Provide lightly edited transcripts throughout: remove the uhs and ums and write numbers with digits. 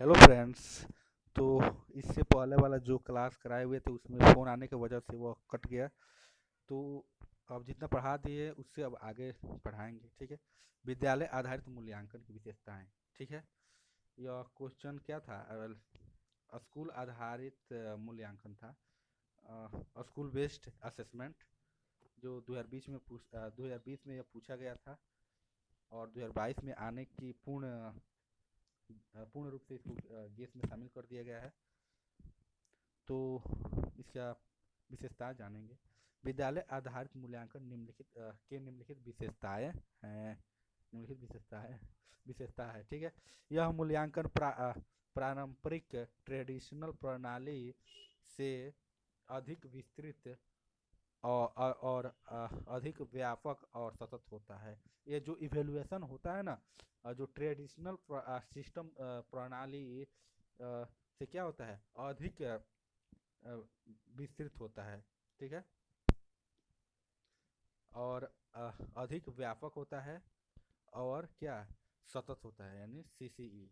Hello friends. तो इससे पहले वाला जो क्लास कराए हुए थे उसमें फ़ोन आने की वजह से वो कट गया। तो अब जितना पढ़ा दिए उससे अब आगे पढ़ाएंगे, ठीक है। विद्यालय आधारित मूल्यांकन की विशेषताएं, ठीक है। यह क्वेश्चन क्या था? स्कूल आधारित मूल्यांकन था। स्कूल बेस्ड असेसमेंट जो 2020 में यह पूछा गया था और 2022 में आने की पूर्ण रूप से इसको गेस में शामिल कर दिया गया है। तो इसका विशेषताएं जानेंगे। विद्यालय आधारित मूल्यांकन निम्नलिखित विशेषताएं हैं। निम्नलिखित विशेषता है, ठीक है। यह मूल्यांकन पारंपरिक ट्रेडिशनल प्रणाली से अधिक विस्तृत और अधिक व्यापक और सतत होता है। ये जो इवेल्युएशन होता है ना, जो ट्रेडिशनल सिस्टम प्रणाली से क्या होता है, अधिक अ, विस्तृत होता है, ठीक है। और अधिक व्यापक होता है और क्या, सतत होता है, यानी सीसीई,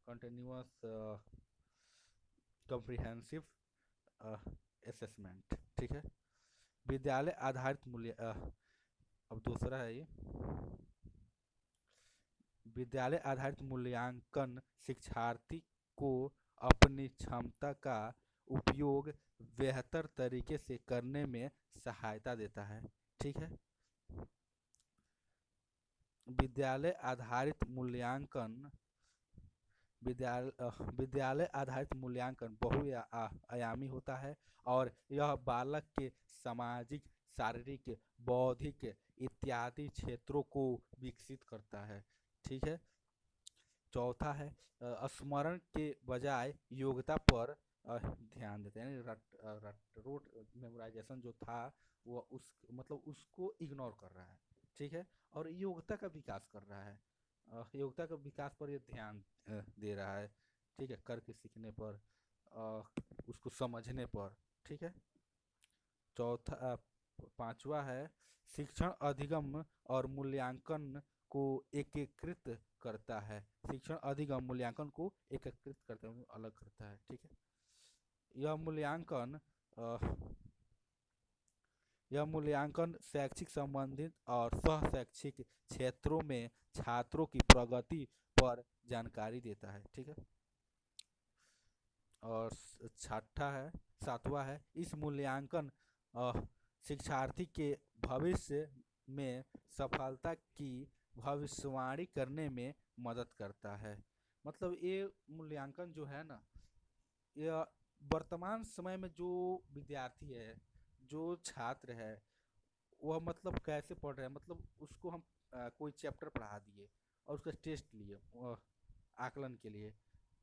कंटिन्यूअस कॉम्प्रिहेंसिव असेसमेंट, ठीक है। विद्यालय आधारित अब दूसरा है ये। विद्यालय आधारित मूल्यांकन शिक्षार्थी को अपनी क्षमता का उपयोग बेहतर तरीके से करने में सहायता देता है, ठीक है। विद्यालय आधारित मूल्यांकन विद्यालय आधारित मूल्यांकन बहुआयामी होता है और यह बालक के सामाजिक, शारीरिक, बौद्धिक इत्यादि क्षेत्रों को विकसित करता है, ठीक है। चौथा है स्मरण के बजाय योग्यता पर ध्यान देते हैं, यानी रोट मेमोराइजेशन जो था वो उसको इग्नोर कर रहा है, ठीक है। और योग्यता का विकास कर रहा है। योग्यता के विकास पर ये ध्यान दे रहा है, ठीक है। करके सीखने पर, उसको समझने पर, ठीक है। पांचवा है शिक्षण अधिगम और मूल्यांकन को एकीकृत करता है। शिक्षण अधिगम मूल्यांकन को एकीकृत करता है, अलग करता है, ठीक है। यह मूल्यांकन अ, यह मूल्यांकन शैक्षिक संबंधित और सह शैक्षिक क्षेत्रों में छात्रों की प्रगति पर जानकारी देता है, ठीक है। और छठा है, सातवां है इस मूल्यांकन अ, शिक्षार्थी के भविष्य में सफलता की भविष्यवाणी करने में मदद करता है। मतलब ये मूल्यांकन जो है ना, यह वर्तमान समय में जो विद्यार्थी है, जो छात्र है, वह मतलब कैसे पढ़ रहे हैं, मतलब उसको हम कोई चैप्टर पढ़ा दिए और उसका टेस्ट लिए आकलन के लिए,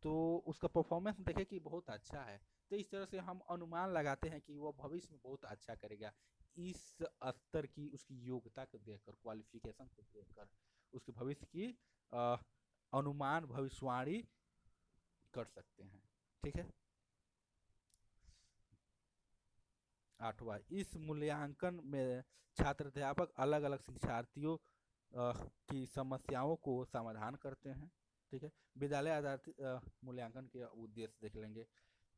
तो उसका परफॉर्मेंस देखे कि बहुत अच्छा है, तो इस तरह से हम अनुमान लगाते हैं कि वो भविष्य में बहुत अच्छा करेगा। इस स्तर की उसकी योग्यता को देखकर, क्वालिफिकेशन को देखकर उसके भविष्य की अ, अनुमान, भविष्यवाणी कर सकते हैं, ठीक है। आठवां, इस मूल्यांकन में छात्र अध्यापक अलग अलग शिक्षार्थियों की समस्याओं को समाधान करते हैं, ठीक है। विद्यालय आधारित मूल्यांकन के उद्देश्य देख लेंगे।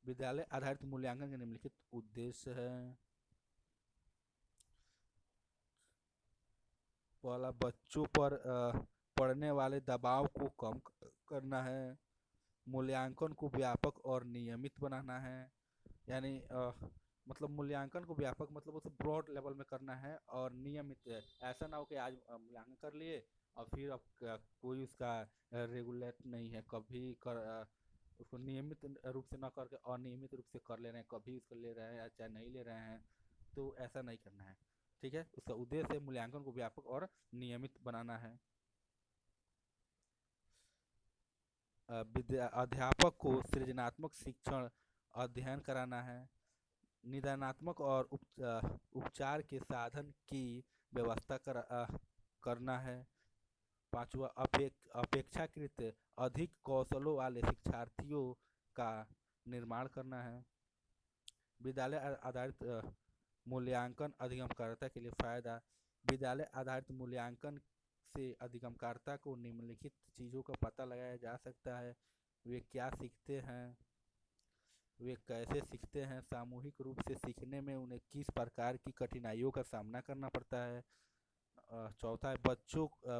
विद्यालय आधारित मूल्यांकन के निम्नलिखित उद्देश्य है। पहला, बच्चों पर पड़ने वाले दबाव को कम करना है। मूल्यांकन को व्यापक और नियमित बनाना है, यानी मतलब मूल्यांकन को व्यापक मतलब उसे ब्रॉड लेवल में करना है, और नियमित है। ऐसा ना हो कि आज मूल्यांकन कर लिए और फिर अब कोई उसका रेगुलेट नहीं है, कभी उसको नियमित रूप से ना करके अनियमित रूप से कर ले रहे हैं, कभी उसको ले रहे हैं या चाहे नहीं ले रहे हैं, तो ऐसा नहीं करना है, ठीक है। उसका उद्देश्य है मूल्यांकन को व्यापक और नियमित बनाना है। अध्यापक को सृजनात्मक शिक्षण अध्ययन कराना है। निदानात्मक और उपचार के साधन की व्यवस्था करना है। पांचवा, अपेक्षाकृत अधिक कौशलों वाले शिक्षार्थियों का निर्माण करना है। विद्यालय आधारित मूल्यांकन अधिगमकर्ता के लिए फायदा। विद्यालय आधारित मूल्यांकन से अधिगमकर्ता को निम्नलिखित चीज़ों का पता लगाया जा सकता है। वे क्या सीखते हैं, वे कैसे सीखते हैं, सामूहिक रूप से सीखने में उन्हें किस प्रकार की कठिनाइयों का सामना करना पड़ता है। चौथा है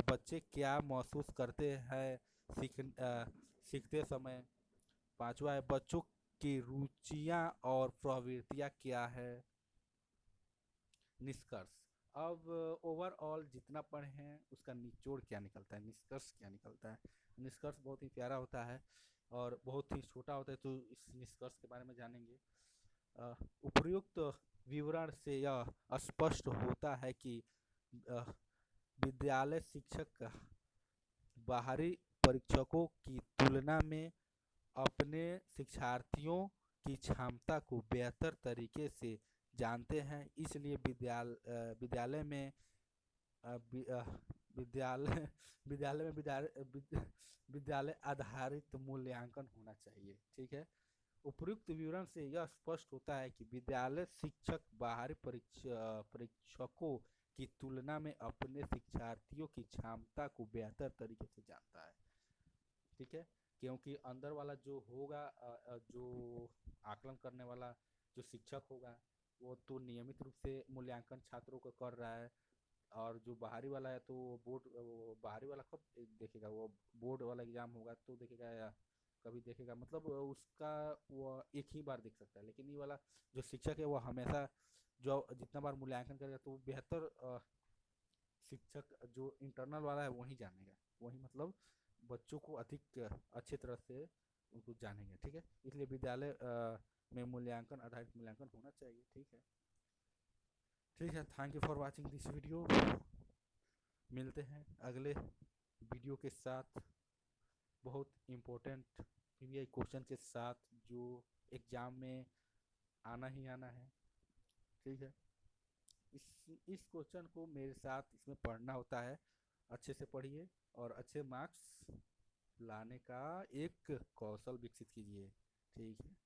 बच्चे क्या महसूस करते हैं सीखते समय। पांचवा है बच्चों की रुचियां और प्रवृत्तियां क्या है। निष्कर्ष। अब ओवरऑल जितना पढ़े हैं उसका निचोड़ क्या निकलता है, निष्कर्ष क्या निकलता है। निष्कर्ष बहुत ही प्यारा होता है और बहुत ही छोटा होता है, तो इस निष्कर्ष के बारे में जानेंगे। उपर्युक्त विवरण से यह स्पष्ट होता है कि अ, विद्यालय शिक्षक बाहरी परीक्षकों की तुलना में अपने शिक्षार्थियों की क्षमता को बेहतर तरीके से जानते हैं, इसलिए विद्यालय में अ, वि- अ, विद्यालय विद्यालय में विद्यालय आधारित मूल्यांकन होना चाहिए। ठीक है। उपयुक्त विवरण से यह स्पष्ट होता है कि विद्यालय शिक्षक बाहरी परीक्षकों की तुलना में अपने शिक्षार्थियों की क्षमता को बेहतर तरीके से जानता है। ठीक है। क्योंकि अंदर वाला जो होगा जो आकलन करने वाला जो शिक्षक होगा वो तो नियमित रूप से मूल्यांकन छात्रों को कर रहा है, और जो बाहरी वाला है तो वो बाहरी वाला कब देखेगा, वो बोर्ड वाला एग्जाम होगा तो देखेगा या कभी देखेगा, मतलब उसका वो एक ही बार देख सकता है। लेकिन ये वाला जो शिक्षक है वो हमेशा जो जितना बार मूल्यांकन करेगा तो बेहतर शिक्षक जो इंटरनल वाला है वही जानेगा, वही मतलब बच्चों को अधिक अच्छे तरह से उनको जानेंगे। ठीक है। इसलिए विद्यालय में मूल्यांकन आधारित मूल्यांकन होना चाहिए। ठीक है। ठीक है। Thank you for watching this video. मिलते हैं अगले वीडियो के साथ बहुत इम्पोर्टेंट पीवीआई क्वेश्चन के साथ जो एग्ज़ाम में आना ही आना है। ठीक है। इस क्वेश्चन को मेरे साथ इसमें पढ़ना होता है, अच्छे से पढ़िए और अच्छे मार्क्स लाने का एक कौशल विकसित कीजिए। ठीक है।